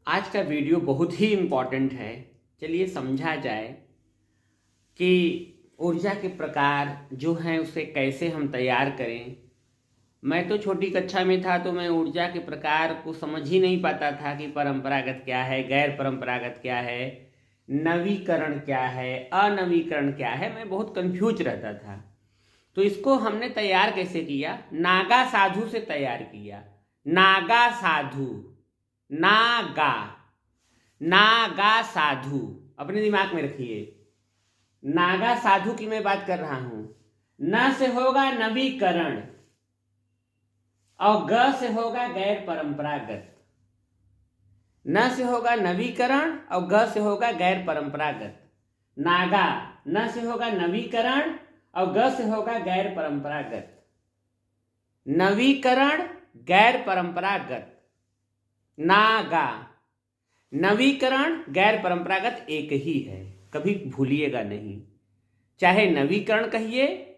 आज का वीडियो बहुत ही इम्पोर्टेंट है। चलिए समझा जाए कि ऊर्जा के प्रकार जो हैं उसे कैसे हम तैयार करें। मैं तो छोटी कक्षा में था तो मैं ऊर्जा के प्रकार को समझ ही नहीं पाता था कि परंपरागत क्या है, गैर परंपरागत क्या है, नवीकरण क्या है, अनवीकरण क्या है। मैं बहुत कंफ्यूज रहता था। तो इसको हमने तैयार कैसे किया? नागा साधु से तैयार किया। नागा साधु, नागा, नागा साधु, अपने दिमाग में रखिए। नागा साधु की मैं बात कर रहा हूं। न से होगा नवीकरण और ग से होगा गैर परंपरागत। न से होगा नवीकरण और ग से होगा गैर परंपरागत। नागा, न से होगा नवीकरण और ग से होगा गैर परंपरागत। नवीकरण, गैर परंपरागत। नागा, नवीकरण, गैर परंपरागत एक ही है, कभी भूलिएगा नहीं। चाहे नवीकरण कहिए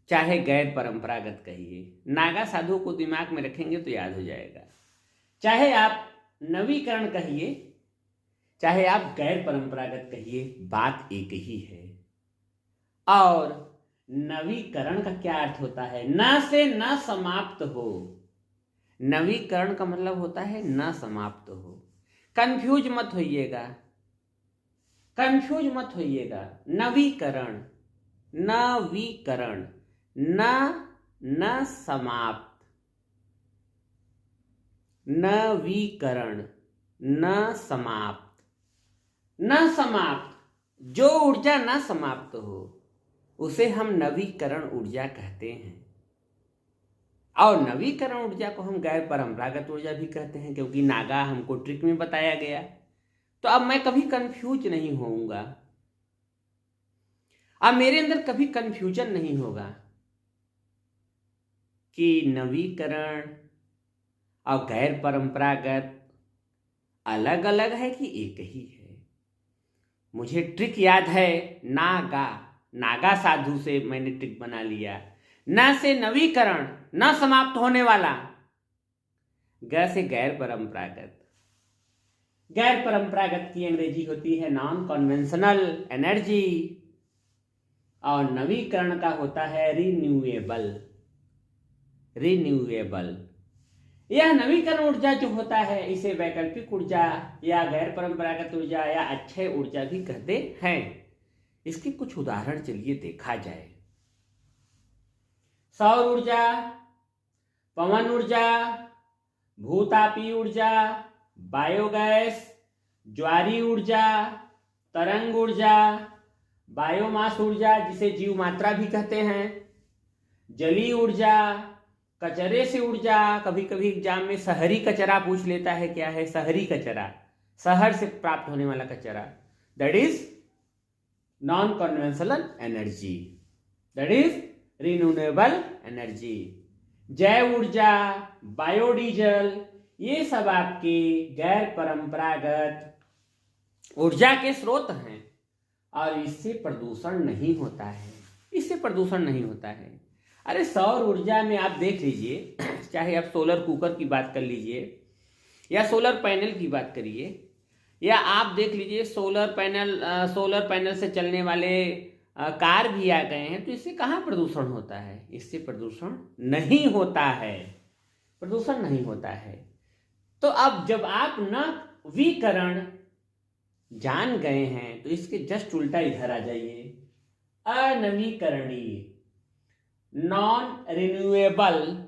चाहे गैर परंपरागत कहिए, नागा साधु को दिमाग में रखेंगे तो याद हो जाएगा। चाहे आप नवीकरण कहिए चाहे आप गैर परंपरागत कहिए, बात एक ही है। और नवीकरण का क्या अर्थ होता है? न से न समाप्त हो। नवीकरण का मतलब होता है न समाप्त हो। कंफ्यूज मत होइएगा, कंफ्यूज मत होइएगा। नवीकरण, नवीकरण, न समाप्त, नवीकरण, न समाप्त, न समाप्त। जो ऊर्जा न समाप्त हो उसे हम नवीकरण ऊर्जा कहते हैं। और नवीकरण ऊर्जा को हम गैर परंपरागत ऊर्जा भी कहते हैं, क्योंकि नागा हमको ट्रिक में बताया गया। तो अब मैं कभी कंफ्यूज नहीं होऊंगा, अब मेरे अंदर कभी कंफ्यूजन नहीं होगा कि नवीकरण और गैर परंपरागत अलग अलग है कि एक ही है। मुझे ट्रिक याद है, नागा, नागा साधु से मैंने ट्रिक बना लिया। न से नवीकरण, न समाप्त होने वाला। ग से गैर परंपरागत। गैर परंपरागत की अंग्रेजी होती है नॉन कन्वेंशनल एनर्जी और नवीकरण का होता है रिन्यूएबल। रिन्यूएबल, यह नवीकरण ऊर्जा जो होता है इसे वैकल्पिक ऊर्जा या गैर परंपरागत ऊर्जा या अक्षय ऊर्जा भी कहते हैं। इसके कुछ उदाहरण चलिए देखा जाए। सौर ऊर्जा, पवन ऊर्जा, भूतापीय ऊर्जा, बायोगैस, ज्वारीय ऊर्जा, तरंग ऊर्जा, बायोमास ऊर्जा जिसे जीव मात्रा भी कहते हैं, जलीय ऊर्जा, कचरे से ऊर्जा। कभी कभी एग्जाम में शहरी कचरा पूछ लेता है, क्या है शहरी कचरा? शहर से प्राप्त होने वाला कचरा, that is non conventional energy, that is renewable energy. जैव ऊर्जा, बायोडीजल, ये सब आपके गैर परंपरागत ऊर्जा के स्रोत हैं और इससे प्रदूषण नहीं होता है, इससे प्रदूषण नहीं होता है। अरे सौर ऊर्जा में आप देख लीजिए, चाहे आप सोलर कुकर की बात कर लीजिए या सोलर पैनल की बात करिए, या आप देख लीजिए सोलर पैनल से चलने वाले कार भी आ गए हैं। तो इससे कहाँ प्रदूषण होता है? इससे प्रदूषण नहीं होता है, प्रदूषण नहीं होता है। तो अब जब आप नवीकरण जान गए हैं तो इसके जस्ट उल्टा इधर आ जाइए। अनवीकरणीय, नॉन रिन्यूएबल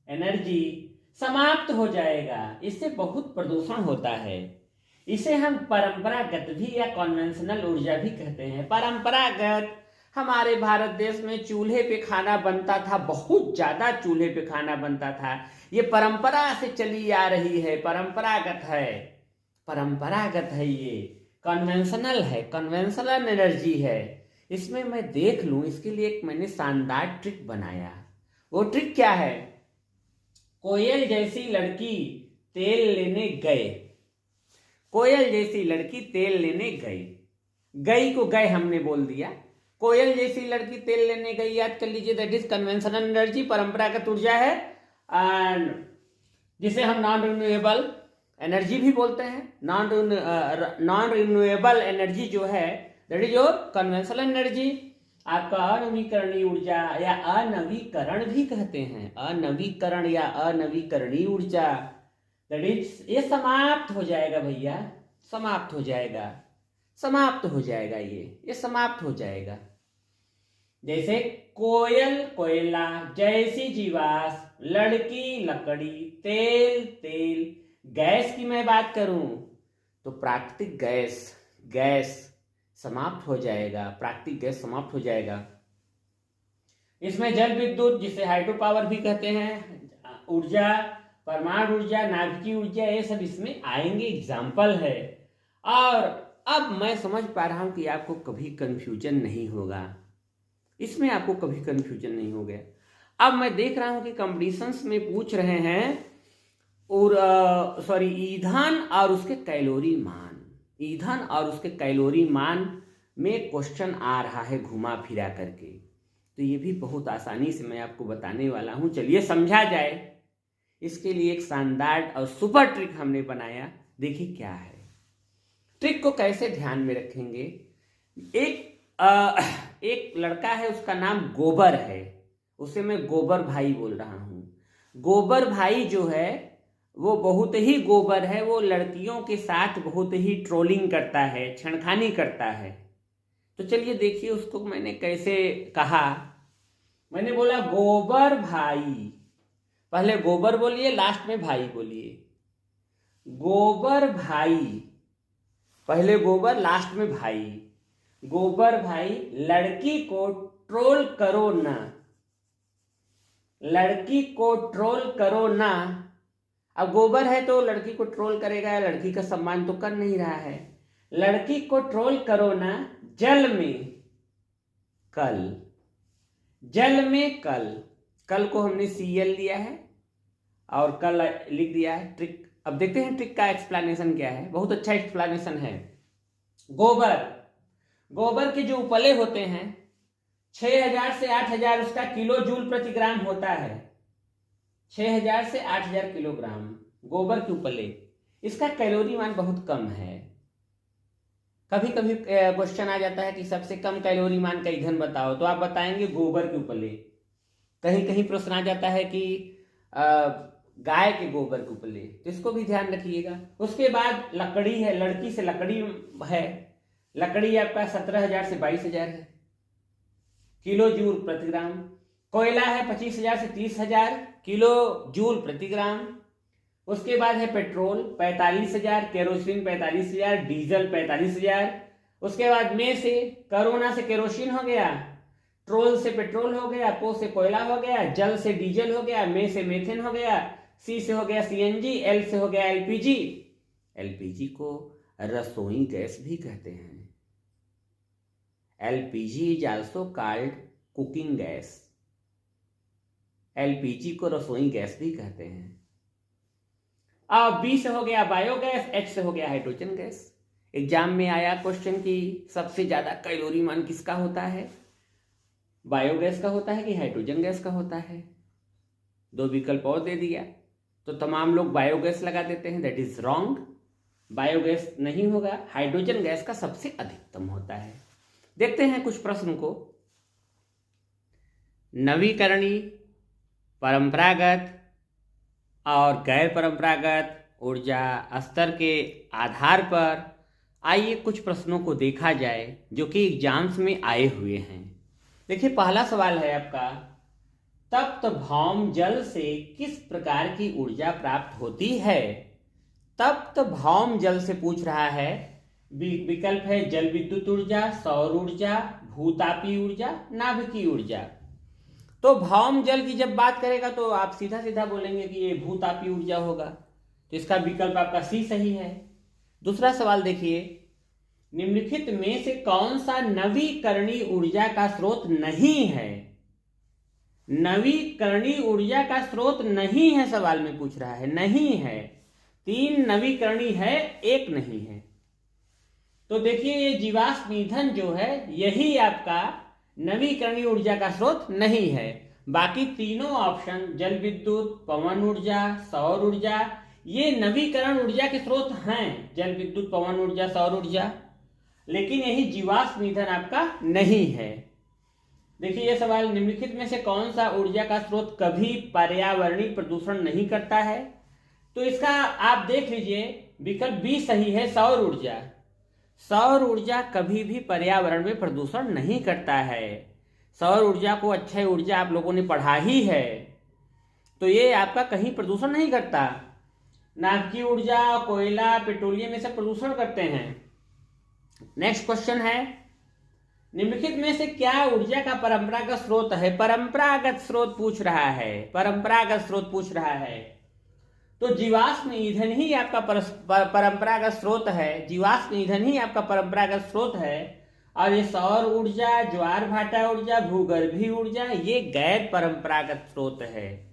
एनर्जी समाप्त हो जाएगा, इससे बहुत प्रदूषण होता है। इसे हम परंपरागत भी या कन्वेंशनल ऊर्जा भी कहते हैं। परंपरागत, हमारे भारत देश में चूल्हे पे खाना बनता था, बहुत ज्यादा चूल्हे पे खाना बनता था। ये परंपरा से चली आ रही है, परंपरागत है, परंपरागत है। ये कन्वेंशनल है, कन्वेंशनल एनर्जी है। इसमें मैं देख लूं, इसके लिए एक मैंने शानदार ट्रिक बनाया। वो ट्रिक क्या है? कोयल जैसी लड़की तेल लेने गए, कोयल जैसी लड़की तेल लेने गई, गई को गए हमने बोल दिया। कोयल जैसी लड़की तेल लेने गई, याद कर लीजिए, दैट इज कन्वेंशनल एनर्जी, परंपरागत ऊर्जा है, जिसे हम नॉन रिन्यूएबल एनर्जी भी बोलते हैं। नॉन रिन्यूएबल एनर्जी जो है that is your conventional energy. आपका अनवीकरणीय ऊर्जा या अनवीकरण भी कहते हैं, अनवीकरण या अनवीकरणीय ऊर्जा दैट इज, ये समाप्त हो जाएगा भैया, समाप्त हो जाएगा, समाप्त हो जाएगा, ये समाप्त हो जाएगा। जैसे कोयल कोयला, जैसी जीवाश्म, लड़की लकड़ी, तेल तेल। गैस की मैं बात करूं तो प्राकृतिक गैस समाप्त हो जाएगा, प्राकृतिक गैस समाप्त हो जाएगा। इसमें जल विद्युत, जिसे हाइड्रो पावर भी कहते हैं, ऊर्जा, परमाणु ऊर्जा, नाभिकीय ऊर्जा, ये सब इसमें आएंगे, एग्जाम्पल है। और अब मैं समझ पा रहा हूं कि आपको कभी कंफ्यूजन नहीं होगा, इसमें आपको कभी कंफ्यूजन नहीं हो गया। अब मैं देख रहा हूं कि कंपटीशंस में पूछ रहे हैं और ईंधन और उसके कैलोरी मान, ईंधन और उसके कैलोरी मान में क्वेश्चन आ रहा है घुमा फिरा करके। तो ये भी बहुत आसानी से मैं आपको बताने वाला हूं, चलिए समझा जाए। इसके लिए एक शानदार और सुपर ट्रिक हमने बनाया, देखिए क्या है। ट्रिक को कैसे ध्यान में रखेंगे, एक लड़का है, उसका नाम गोबर है, उसे मैं गोबर भाई बोल रहा हूं। गोबर भाई जो है वो बहुत ही गोबर है, वो लड़कियों के साथ बहुत ही ट्रोलिंग करता है, छेड़खानी करता है। तो चलिए देखिए उसको मैंने कैसे कहा। मैंने बोला गोबर भाई, पहले गोबर बोलिए, लास्ट में भाई बोलिए। गोबर भाई, पहले गोबर लास्ट में भाई। गोबर भाई, लड़की को ट्रोल करो ना, लड़की को ट्रोल करो ना। अब गोबर है तो लड़की को ट्रोल करेगा, लड़की का सम्मान तो कर नहीं रहा है। लड़की को ट्रोल करो ना, जल में कल, जल में कल, कल को हमने Cl लिया है और कल लिख दिया है। ट्रिक, अब देखते हैं ट्रिक का एक्सप्लेनेशन क्या है, बहुत अच्छा एक्सप्लेनेशन है। गोबर के जो उपले होते हैं 6000 से 8000 उसका किलो जूल प्रति ग्राम होता है, 6000 से 8000 किलोग्राम गोबर के उपले। इसका कैलोरी मान बहुत कम है। कभी कभी क्वेश्चन आ जाता है कि सबसे कम कैलोरी मान का ईंधन बताओ, तो आप बताएंगे गोबर के उपले। कहीं कहीं प्रश्न आ जाता है कि गाय के गोबर के उपले, तो इसको भी ध्यान रखिएगा। उसके बाद लकड़ी है, लड़की से लकड़ी है, लकड़ी आपका 17000 से 22000 है किलो जूल प्रति ग्राम। कोयला है 25000 से 30000 किलो जूल प्रति ग्राम। उसके बाद है पेट्रोल 45000, केरोसिन 45000, डीजल 45000। उसके बाद में से कोरोना से केरोसिन हो गया, ट्रोल से पेट्रोल हो गया, पो से कोयला हो गया, जल से डीजल हो गया, में से मेथेन हो गया, सी से हो गया CNG, एल से हो गया LPG। LPG को रसोई गैस भी कहते हैं। LPG is also called cooking gas. LPG को रसोई गैस भी कहते हैं। अब B से हो गया बायोगैस, H से हो गया हाइड्रोजन गैस। एग्जाम में आया क्वेश्चन कि सबसे ज्यादा कैलोरी मान किसका होता है, बायोगैस का होता है कि हाइड्रोजन गैस का होता है। दो विकल्प और दे दिया तो तमाम लोग बायोगैस लगा देते हैं, दैट इज रॉन्ग। बायोगैस नहीं होगा, हाइड्रोजन गैस का सबसे अधिकतम होता है। देखते हैं कुछ प्रश्न को। नवीकरणीय, परंपरागत और गैर परंपरागत ऊर्जा स्तर के आधार पर आइए कुछ प्रश्नों को देखा जाए जो कि एग्जाम्स में आए हुए हैं। देखिए पहला सवाल है आपका, तप्त भौम जल से किस प्रकार की ऊर्जा प्राप्त होती है। तप्त भौम जल से पूछ रहा है। विकल्प है जल विद्युत ऊर्जा, सौर ऊर्जा, भूतापीय ऊर्जा, नाभिकीय ऊर्जा। तो भौम जल की जब बात करेगा तो आप सीधा सीधा बोलेंगे कि ये भूतापीय ऊर्जा होगा, तो इसका विकल्प आपका C सही है। दूसरा सवाल देखिए, निम्नलिखित में से कौन सा नवीकरणीय ऊर्जा का स्रोत नहीं है। नवीकरणीय ऊर्जा का स्रोत नहीं है, सवाल में पूछ रहा है, नहीं है। 3 नवीकरणीय है, 1 नहीं है। तो देखिए ये जीवाश्म ईंधन जो है यही आपका नवीकरणीय ऊर्जा का स्रोत नहीं है। बाकी तीनों ऑप्शन जल विद्युत, पवन ऊर्जा, सौर ऊर्जा, ये नवीकरण ऊर्जा के स्रोत हैं, जल विद्युत, पवन ऊर्जा, सौर ऊर्जा, लेकिन यही जीवाश्म ईंधन आपका नहीं है। देखिए ये सवाल, निम्नलिखित में से कौन सा ऊर्जा का स्रोत कभी पर्यावरणीय प्रदूषण नहीं करता है? तो इसका आप देख लीजिए, विकल्प बी सही है, सौर ऊर्जा। सौर ऊर्जा कभी भी पर्यावरण में प्रदूषण नहीं करता है। सौर ऊर्जा को अक्षय ऊर्जा आप लोगों ने पढ़ा ही है, तो ये आपका कहीं प्रदूषण नहीं करता। नाभिकीय ऊर्जा, कोयला, पेट्रोलियम ये सब प्रदूषण करते हैं। नेक्स्ट क्वेश्चन है, निम्नलिखित में से क्या ऊर्जा का परंपरागत स्रोत है? परंपरागत स्रोत पूछ रहा है, परंपरागत स्रोत पूछ रहा है, तो जीवाश्म ईंधन ही आपका परंपरागत स्रोत है। जीवाश्म ईंधन ही आपका परंपरागत स्रोत है। और ये सौर ऊर्जा, ज्वार भाटा ऊर्जा, भूगर्भीय ऊर्जा, ये गैर परंपरागत स्रोत है।